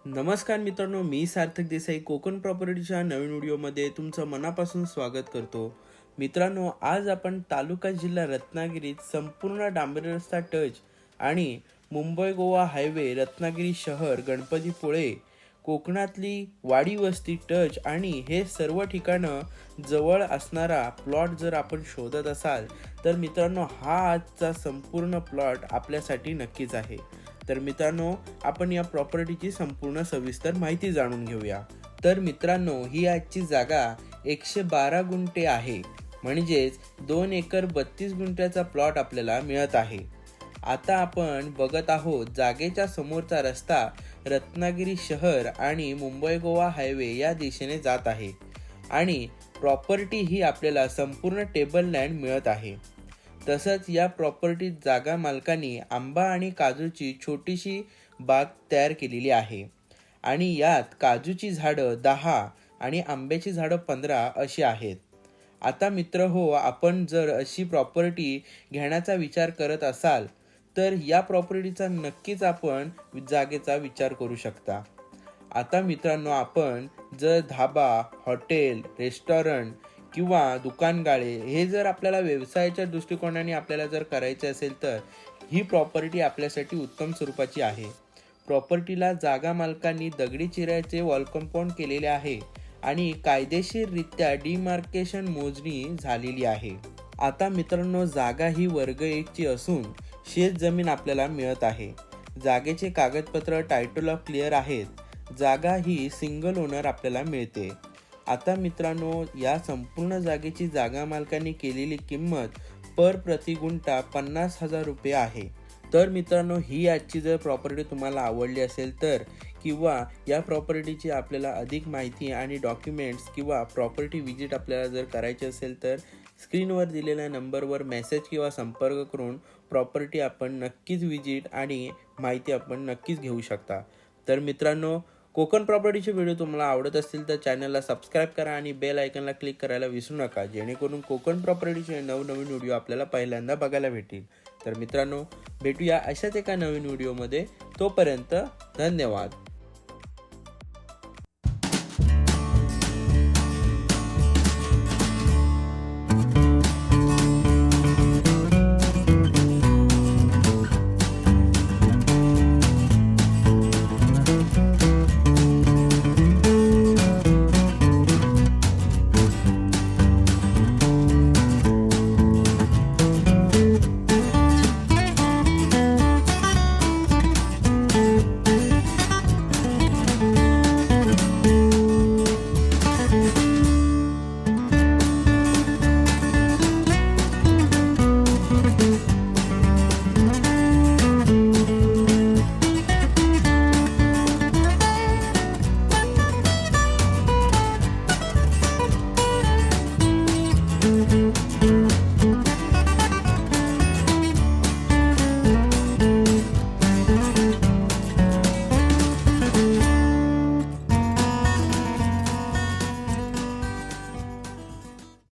नमस्कार मित्रांनो, मी सार्थक देसाई कोकण प्रॉपर्टीच्या नवीन व्हिडिओमध्ये तुमचं मनापासून स्वागत करतो. मित्रांनो, आज आपण तालुका जिल्हा रत्नागिरीत संपूर्ण डांबरी रस्ता टच आणि मुंबई गोवा हायवे रत्नागिरी शहर गणपतीपुळे कोकणातली वाडी वस्ती टच आणि हे सर्व ठिकाणं जवळ असणारा प्लॉट जर आपण शोधत असाल तर मित्रांनो, हा आजचा संपूर्ण प्लॉट आपल्यासाठी नक्कीच आहे. तर मित्रांनो, आपण या प्रॉपर्टीची संपूर्ण सविस्तर माहिती जाणून घेऊया. तर मित्रांनो, ही आजची जागा 112 गुंठे आहे, म्हणजेच 2 एकर 32 गुंठ्याचा प्लॉट आपल्याला मिळत आहे. आता आपण बघत आहोत जागेच्या समोरचा रस्ता रत्नागिरी शहर आणि मुंबई गोवा हायवे या दिशेने जात आहे आणि प्रॉपर्टी ही आपल्याला संपूर्ण टेबल लँड मिळत आहे. तसंच या प्रॉपर्टीत जागा मालकांनी आंबा आणि काजूची छोटीशी बाग तयार केलेली आहे आणि यात काजूची झाडं 10 आणि आंब्याची झाडं 15 अशी आहेत. आता मित्र हो, आपण जर अशी प्रॉपर्टी घेण्याचा विचार करत असाल तर या प्रॉपर्टीचा नक्कीच आपण जागेचा विचार करू शकता. आता मित्रांनो, आपण जर धाबा, हॉटेल, रेस्टॉरंट किंवा दुकानगाळे हे जर आपल्याला व्यवसायाच्या दृष्टिकोनाने आपल्याला जर करायचे असेल तर ही प्रॉपर्टी आपल्यासाठी उत्तम स्वरूपाची आहे. प्रॉपर्टीला जागा मालकांनी दगडी चिऱ्याचे वॉल कंपाऊंड केलेले आहे आणि कायदेशीररित्या डिमार्केशन मोजणी झालेली आहे. आता मित्रांनो, जागा ही वर्ग 1 ची असून शेत जमीन आपल्याला मिळत आहे. जागेचे कागदपत्र टायटल ऑफ क्लिअर आहेत. जागा ही सिंगल ओनर आपल्याला मिळते. आता मित्रांनो, या संपूर्ण जागेची जागा मालकांनी केलेली किंमत पर प्रति गुंठा 50,000 रुपये आहे. तर मित्रांनो, ही आजची जर प्रॉपर्टी तुम्हाला आवडली असेल तर किंवा या प्रॉपर्टीची आपल्याला अधिक माहिती आणि डॉक्युमेंट्स किंवा प्रॉपर्टी विजिट आपल्याला जर करायची असेल तर स्क्रीनवर दिलेल्या नंबरवर मेसेज किंवा संपर्क करून प्रॉपर्टी आपण नक्कीच विजिट आणि माहिती आपण नक्कीच घेऊ शकता. तर मित्रांनो, कोकण प्रॉपर्टीचे व्हिडिओ तुम्हाला आवडत असतील तर चॅनलला सबस्क्राईब करा आणि बेल आयकॉनला क्लिक करायला विसरू नका, जेणेकरून कोकण प्रॉपर्टीचे नवनवीन व्हिडिओ आपल्याला पहिल्यांदा बघायला भेटतील. तर मित्रांनो, भेटूया अशाच एका नवीन व्हिडिओमध्ये. तोपर्यंत धन्यवाद.